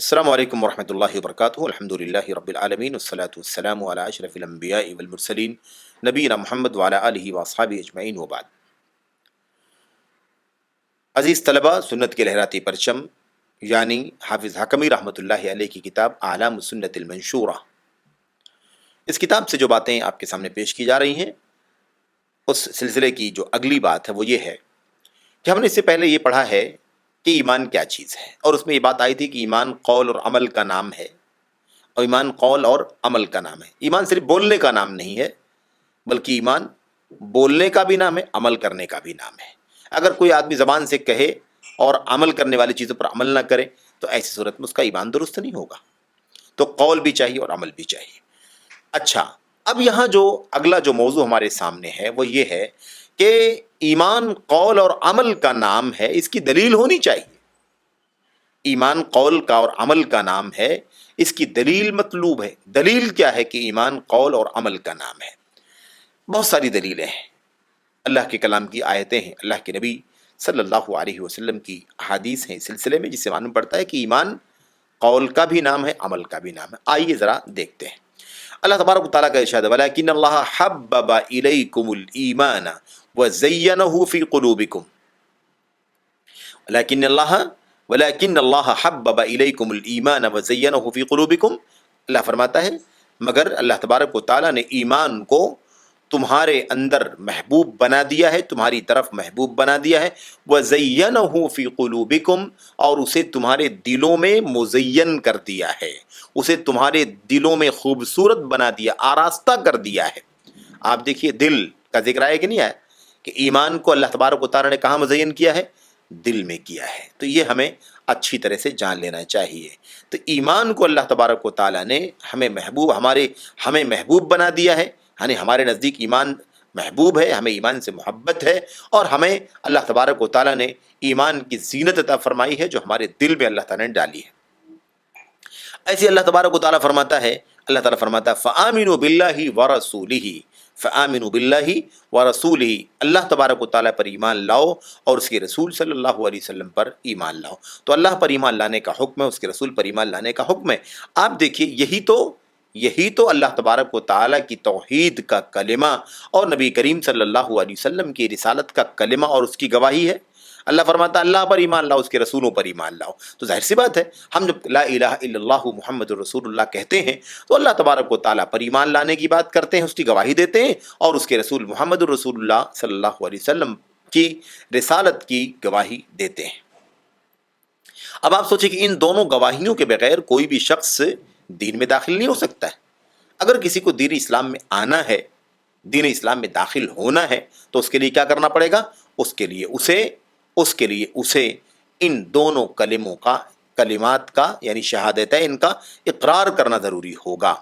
السلام علیکم ورحمۃ اللہ وبرکاتہ الحمد للہ رب العالمین والصلاة والسلام علی اشرف الانبیاء والمرسلین نبینا محمد وعلی آلہ واصحابہ اجمعین وبعد۔ عزیز طلبہ، سنت کے لہراتی پرچم یعنی حافظ حکمی رحمۃ اللہ علیہ کی کتاب اعلام السنت المنشورہ، اس کتاب سے جو باتیں آپ کے سامنے پیش کی جا رہی ہیں اس سلسلے کی جو اگلی بات ہے وہ یہ ہے کہ ہم نے اس سے پہلے یہ پڑھا ہے کہ ایمان کیا چیز ہے، اور اس میں یہ بات آئی تھی کہ ایمان قول اور عمل کا نام ہے، اور ایمان قول اور عمل کا نام ہے۔ ایمان صرف بولنے کا نام نہیں ہے، بلکہ ایمان بولنے کا بھی نام ہے، عمل کرنے کا بھی نام ہے۔ اگر کوئی آدمی زبان سے کہے اور عمل کرنے والی چیزوں پر عمل نہ کرے تو ایسی صورت میں اس کا ایمان درست نہیں ہوگا۔ تو قول بھی چاہیے اور عمل بھی چاہیے۔ اچھا، اب یہاں جو اگلا جو موضوع ہمارے سامنے ہے وہ یہ ہے کہ ایمان قول اور عمل کا نام ہے، اس کی دلیل ہونی چاہیے۔ ایمان قول کا اور عمل کا نام ہے، اس کی دلیل مطلوب ہے۔ دلیل کیا ہے کہ ایمان قول اور عمل کا نام ہے؟ بہت ساری دلیلیں ہیں، اللہ کے کلام کی آیتیں ہیں، اللہ کے نبی صلی اللہ علیہ وسلم کی احادیث ہیں اس سلسلے میں، جس سے معلوم پڑتا ہے کہ ایمان قول کا بھی نام ہے، عمل کا بھی نام ہے۔ آئیے ذرا دیکھتے ہیں۔ اللہ تبارک و تعالیٰ کا ارشاد ہے وَلَٰكِنَّ اللَّهَ حَبَّبَ إِلَيْكُمُ الْإِيمَانَ وَزَيَّنَهُ فِي قُلُوبِكُمْ وَلَٰكِنَّ اللَّهَ حَبَّبَ إِلَيْكُمُ الْإِيمَانَ وَزَيَّنَهُ فِي قُلُوبِكُمْ۔ اللہ فرماتا ہے مگر اللہ تبارک و تعالیٰ نے ایمان کو تمہارے اندر محبوب بنا دیا ہے، تمہاری طرف محبوب بنا دیا ہے، وَزَيَّنَهُ فِي قُلُوبِكُمْ، اور اسے تمہارے دلوں میں مزین کر دیا ہے، اسے تمہارے دلوں میں خوبصورت بنا دیا، آراستہ کر دیا ہے۔ آپ دیکھیے دل کا ذکر آیا کہ نہیں آیا کہ ایمان کو اللہ تبارک و تعالیٰ نے کہاں مزین کیا ہے؟ دل میں کیا ہے۔ تو یہ ہمیں اچھی طرح سے جان لینا چاہیے۔ تو ایمان کو اللہ تبارک و تعالیٰ نے ہمیں محبوب بنا دیا ہے، یعنی ہمارے نزدیک ایمان محبوب ہے، ہمیں ایمان سے محبت ہے، اور ہمیں اللہ تبارک و تعالیٰ نے ایمان کی زینت عطا فرمائی ہے جو ہمارے دل میں اللہ تعالیٰ نے ڈالی ہے۔ ایسے اللہ تبارک و تعالیٰ فرماتا ہے فَآمِنُوا بِاللَّهِ وَرَسُولِهِ فَآمِنُوا بِاللَّهِ وَرَسُولِهِ، اللہ تبارک و تعالیٰ پر ایمان لاؤ اور اس کے رسول صلی اللہ علیہ وسلم پر ایمان لاؤ۔ تو اللہ پر ایمان لانے کا حکم ہے، اس کے رسول پر ایمان لانے کا حکم ہے۔ آپ دیکھیے یہی تو اللہ تبارک و تعالیٰ کی توحید کا کلمہ اور نبی کریم صلی اللہ علیہ وسلم کی رسالت کا کلمہ اور اس کی گواہی ہے۔ اللہ فرماتا ہے اللہ پر ایمان لاؤ، اس کے رسولوں پر ایمان لاؤ۔ تو ظاہر سی بات ہے، ہم جب لا الہ الا اللہ محمد الرسول اللہ کہتے ہیں تو اللہ تبارک و تعالیٰ پر ایمان لانے کی بات کرتے ہیں، اس کی گواہی دیتے ہیں، اور اس کے رسول محمد الرسول اللہ صلی اللہ علیہ وسلم کی رسالت کی گواہی دیتے ہیں۔ اب آپ سوچیں کہ ان دونوں گواہیوں کے بغیر کوئی بھی شخص دین میں داخل نہیں ہو سکتا ہے۔ اگر کسی کو دین اسلام میں آنا ہے، دین اسلام میں داخل ہونا ہے، تو اس کے لیے کیا کرنا پڑے گا؟ اس کے لیے اسے ان دونوں کلمات کا یعنی شہادتین کا اقرار کرنا ضروری ہوگا۔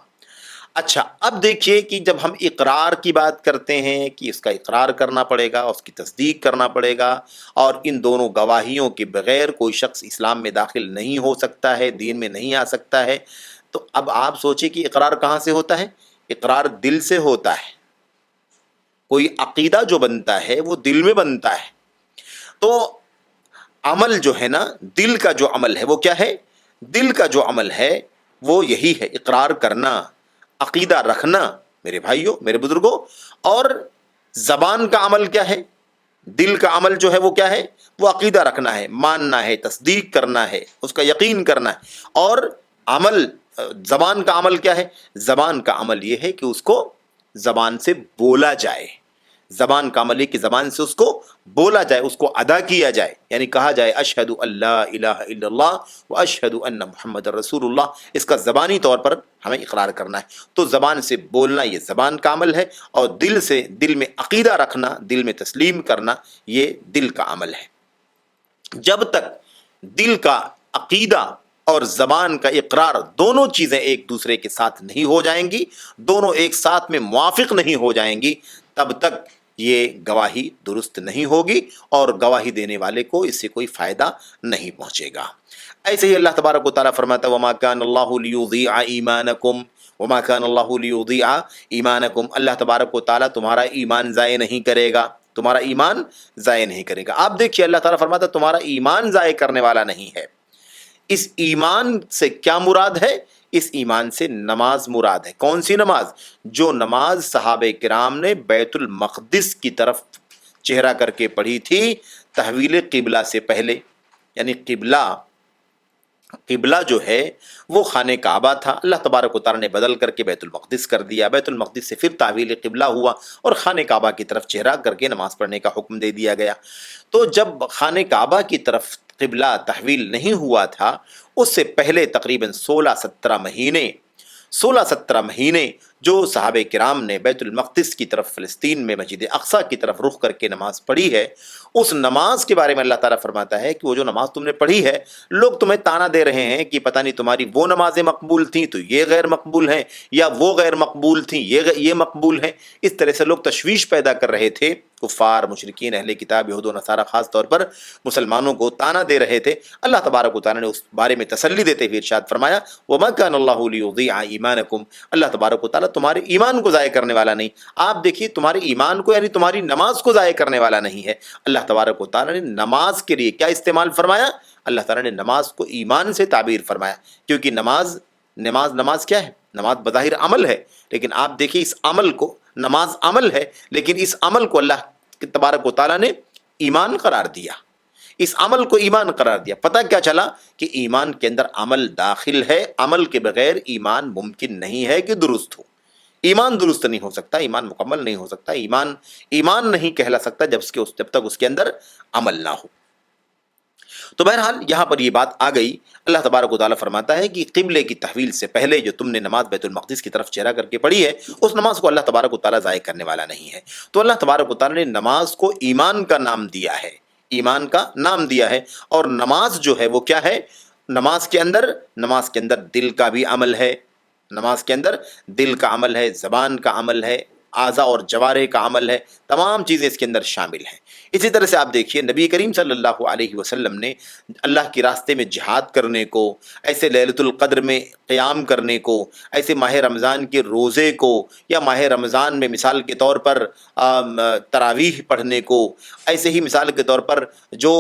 اچھا، اب دیکھیے کہ جب ہم اقرار کی بات کرتے ہیں کہ اس کا اقرار کرنا پڑے گا، اس کی تصدیق کرنا پڑے گا، اور ان دونوں گواہیوں کے بغیر کوئی شخص اسلام میں داخل نہیں ہو سکتا ہے، دین میں نہیں آ سکتا ہے، تو اب آپ سوچیں کہ اقرار کہاں سے ہوتا ہے؟ اقرار دل سے ہوتا ہے۔ کوئی عقیدہ جو بنتا ہے وہ دل میں بنتا ہے۔ تو عمل جو ہے نا، دل کا جو عمل ہے وہ کیا ہے؟ دل کا جو عمل ہے وہ یہی ہے، اقرار کرنا، عقیدہ رکھنا، میرے بھائیوں، میرے بزرگوں۔ اور زبان کا عمل کیا ہے؟ دل کا عمل جو ہے وہ کیا ہے؟ وہ عقیدہ رکھنا ہے، ماننا ہے، تصدیق کرنا ہے، اس کا یقین کرنا ہے۔ اور زبان کا عمل کیا ہے؟ زبان کا عمل یہ ہے کہ اس کو زبان سے بولا جائے۔ زبان کا عمل ہے کہ زبان سے اس کو بولا جائے، اس کو ادا کیا جائے، یعنی کہا جائے اشہد اللہ الہ الا اللہ و اشہد ان محمد رسول اللہ۔ اس کا زبانی طور پر ہمیں اقرار کرنا ہے۔ تو زبان سے بولنا یہ زبان کا عمل ہے، اور دل میں عقیدہ رکھنا، دل میں تسلیم کرنا، یہ دل کا عمل ہے۔ جب تک دل کا عقیدہ اور زبان کا اقرار دونوں چیزیں ایک دوسرے کے ساتھ نہیں ہو جائیں گی، دونوں ایک ساتھ میں موافق نہیں ہو جائیں گی، تب تک یہ گواہی درست نہیں ہوگی، اور گواہی دینے والے کو اس سے کوئی فائدہ نہیں پہنچے گا۔ ایسے ہی اللہ تبارک و تعالیٰ فرماتا ہے وَمَا كَانَ اللَّهُ لِيُضِيعَ إِيمَانَكُمْ وَمَا كَانَ اللَّهُ لِيُضِيعَ إِيمَانَكُمْ، اللہ تبارک و تعالیٰ تمہارا ایمان ضائع نہیں کرے گا، تمہارا ایمان ضائع نہیں کرے گا۔ آپ دیکھیے اللہ تعالیٰ فرماتا ہے تمہارا ایمان ضائع کرنے والا نہیں ہے۔ اس ایمان سے کیا مراد ہے؟ اس ایمان سے نماز مراد ہے۔ کون سی نماز؟ جو نماز صحابہ کرام نے بیت المقدس کی طرف چہرہ کر کے پڑھی تھی تحویل قبلہ سے پہلے، یعنی قبلہ جو ہے وہ خانہ کعبہ تھا، اللہ تبارک و تعالیٰ نے بدل کر کے بیت المقدس کر دیا، بیت المقدس سے پھر تحویل قبلہ ہوا اور خانہ کعبہ کی طرف چہرہ کر کے نماز پڑھنے کا حکم دے دیا گیا۔ تو جب خانہ کعبہ کی طرف قبلہ تحویل نہیں ہوا تھا، اس سے پہلے تقریباً 16-17 مہینے جو صحابہ کرام نے بیت المقدس کی طرف فلسطین میں مسجد اقصیٰ کی طرف رخ کر کے نماز پڑھی ہے، اس نماز کے بارے میں اللہ تعالیٰ فرماتا ہے کہ وہ جو نماز تم نے پڑھی ہے، لوگ تمہیں تانا دے رہے ہیں کہ پتہ نہیں تمہاری وہ نمازیں مقبول تھیں تو یہ غیر مقبول ہیں، یا وہ غیر مقبول تھیں یہ مقبول ہیں۔ اس طرح سے لوگ تشویش پیدا کر رہے تھے، کفار، مشرکین، اہل کتاب، یہود و نصارہ خاص طور پر مسلمانوں کو تانا دے رہے تھے۔ اللہ تبارک و تعالیٰ نے اس بارے میں تسلی دیتے ہوئے ارشاد فرمایا وَمَا كَانَ اللَّهُ لِيُضِيعَ إِيمَانَكُمْ، اللہ تبارک و تعالیٰ تمہارے ایمان کو ضائع کرنے والا نہیں۔ آپ دیکھیے تمہارے ایمان کو، یعنی تمہاری نماز کو ضائع کرنے والا نہیں ہے۔ اللہ تبارک و تعالیٰ نے نماز کے لیے کیا استعمال فرمایا؟ اللہ تعالیٰ نے نماز کو ایمان سے تعبیر فرمایا، کیونکہ نماز کیا ہے؟ نماز بظاہر عمل ہے، لیکن آپ دیکھیے اس عمل کو، نماز عمل ہے لیکن اس عمل کو اللہ تبارک و تعالیٰ نے ایمان قرار دیا، اس عمل کو ایمان قرار دیا۔ پتہ کیا چلا کہ ایمان کے اندر عمل داخل ہے، عمل کے بغیر ایمان ممکن نہیں ہے کہ درست ہو۔ ایمان درست نہیں ہو سکتا، ایمان مکمل نہیں ہو سکتا، ایمان نہیں کہلا سکتا جب تک اس کے اندر عمل نہ ہو۔ تو بہرحال یہاں پر یہ بات آ گئی، اللہ تبارک و تعالیٰ فرماتا ہے کہ قبلے کی تحویل سے پہلے جو تم نے نماز بیت المقدس کی طرف چہرہ کر کے پڑھی ہے، اس نماز کو اللہ تبارک و تعالیٰ ضائع کرنے والا نہیں ہے۔ تو اللہ تبارک و تعالیٰ نے نماز کو ایمان کا نام دیا ہے، ایمان کا نام دیا ہے۔ اور نماز جو ہے وہ کیا ہے؟ نماز کے اندر دل کا بھی عمل ہے، نماز کے اندر دل کا عمل ہے، زبان کا عمل ہے، اعضاء اور جوارح کا عمل ہے، تمام چیزیں اس کے اندر شامل ہیں۔ اسی طرح سے آپ دیکھیے نبی کریم صلی اللہ علیہ وسلم نے اللہ کے راستے میں جہاد کرنے کو، ایسے لیلۃ القدر میں قیام کرنے کو، ایسے ماہ رمضان کے روزے کو، یا ماہ رمضان میں مثال کے طور پر تراویح پڑھنے کو، ایسے ہی مثال کے طور پر جو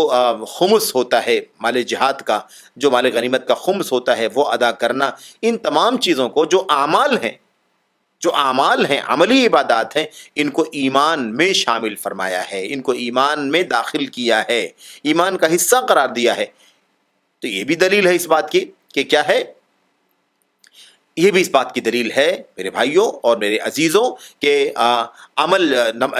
خمس ہوتا ہے مال جہاد کا، جو مال غنیمت کا خمس ہوتا ہے وہ ادا کرنا، ان تمام چیزوں کو جو اعمال ہیں، عملی عبادات ہیں، ان کو ایمان میں شامل فرمایا ہے، ان کو ایمان میں داخل کیا ہے، ایمان کا حصہ قرار دیا ہے۔ تو یہ بھی دلیل ہے اس بات کی کہ کیا ہے، یہ بھی اس بات کی دلیل ہے میرے بھائیوں اور میرے عزیزوں کہ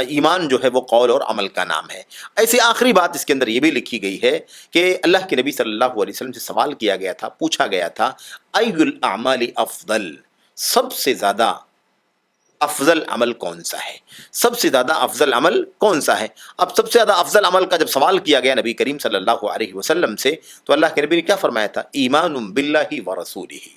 ایمان جو ہے وہ قول اور عمل کا نام ہے۔ ایسی آخری بات اس کے اندر یہ بھی لکھی گئی ہے کہ اللہ کے نبی صلی اللہ علیہ وسلم سے سوال کیا گیا تھا، پوچھا گیا تھا ای الاعمال افضل، سب سے زیادہ افضل عمل کون سا ہے؟ سب سے زیادہ افضل عمل کون سا ہے؟ اب سب سے زیادہ افضل عمل کا جب سوال کیا گیا نبی کریم صلی اللہ علیہ وسلم سے، تو اللہ کے نبی نے کیا فرمایا تھا؟ ایمان باللہ ورسولہ،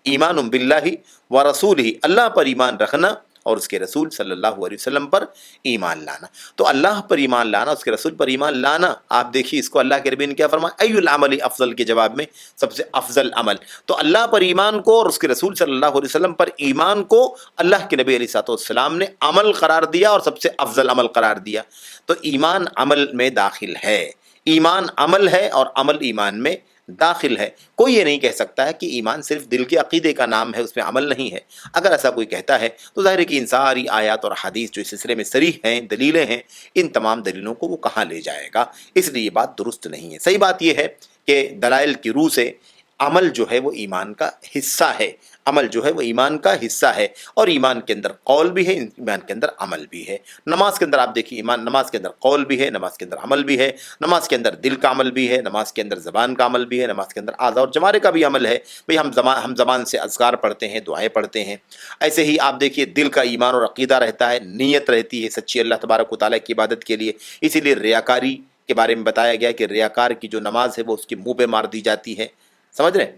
ایمان باللہ ورسولہ، اللہ پر ایمان رکھنا اور اس کے رسول صلی اللہ علیہ وسلم پر ایمان لانا۔ تو اللہ پر ایمان لانا، اس کے رسول پر ایمان لانا، آپ دیکھیے اس کو اللہ کے نبی نے کیا فرمایا؟ ای العمل افضل کے جواب میں سب سے افضل عمل۔ تو اللہ پر ایمان کو اور اس کے رسول صلی اللہ علیہ وسلم پر ایمان کو اللہ کے نبی علیہ السلام نے عمل قرار دیا اور سب سے افضل عمل قرار دیا۔ تو ایمان عمل میں داخل ہے، ایمان عمل ہے اور عمل ایمان میں داخل ہے۔ کوئی یہ نہیں کہہ سکتا ہے کہ ایمان صرف دل کے عقیدے کا نام ہے، اس میں عمل نہیں ہے۔ اگر ایسا کوئی کہتا ہے تو ظاہر ہے کہ ان ساری آیات اور حدیث جو اس سلسلے میں صریح ہیں، دلیلیں ہیں، ان تمام دلیلوں کو وہ کہاں لے جائے گا؟ اس لیے یہ بات درست نہیں ہے۔ صحیح بات یہ ہے کہ دلائل کی روح سے عمل جو ہے وہ ایمان کا حصہ ہے، عمل جو ہے وہ ایمان کا حصہ ہے، اور ایمان کے اندر قول بھی ہے، ایمان کے اندر عمل بھی ہے۔ نماز کے اندر آپ دیکھیے نماز کے اندر قول بھی ہے، نماز کے اندر عمل بھی ہے، نماز کے اندر دل کا عمل بھی ہے، نماز کے اندر زبان کا عمل بھی ہے، نماز کے اندر اعضاء اور جوارح کا بھی عمل ہے۔ بھئی ہم زبان سے اذکار پڑھتے ہیں، دعائیں پڑھتے ہیں، ایسے ہی آپ دیکھیے دل کا ایمان اور عقیدہ رہتا ہے، نیت رہتی ہے سچی اللہ تبارک و تعالیٰ کی عبادت کے لیے۔ اسی لیے ریاکاری کے بارے میں بتایا گیا کہ ریاکار کی جو نماز ہے وہ اس کے منہ پہ مار دی جاتی ہے، سمجھ رہے ہیں؟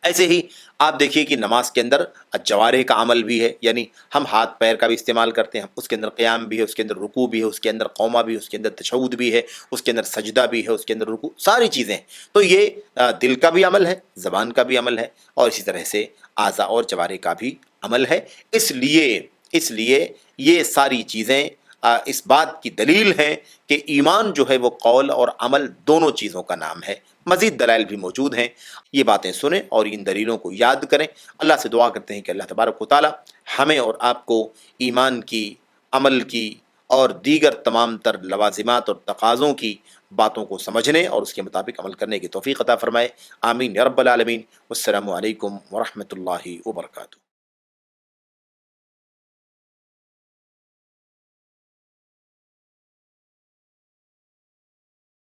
ایسے ہی آپ دیکھیے کہ نماز کے اندر جوارح کا عمل بھی ہے، یعنی ہم ہاتھ پیر کا بھی استعمال کرتے ہیں، اس کے اندر قیام بھی ہے، اس کے اندر رکوع بھی ہے، اس کے اندر قومہ بھی ہے، اس کے اندر تشہد بھی ہے، اس کے اندر سجدہ بھی ہے، اس کے اندر رکوع، ساری چیزیں۔ تو یہ دل کا بھی عمل ہے، زبان کا بھی عمل ہے، اور اسی طرح سے اعضاء اور جوارح کا بھی عمل ہے۔ اس لیے یہ ساری چیزیں اس بات کی دلیل ہیں کہ ایمان جو ہے وہ قول اور عمل دونوں چیزوں کا نام ہے۔ مزید دلائل بھی موجود ہیں، یہ باتیں سنیں اور ان دلیلوں کو یاد کریں۔ اللہ سے دعا کرتے ہیں کہ اللہ تبارک و تعالی ہمیں اور آپ کو ایمان کی، عمل کی اور دیگر تمام تر لوازمات اور تقاضوں کی باتوں کو سمجھنے اور اس کے مطابق عمل کرنے کی توفیق عطا فرمائے۔ آمین یا رب العالمین۔ والسلام علیکم ورحمۃ اللہ وبرکاتہ۔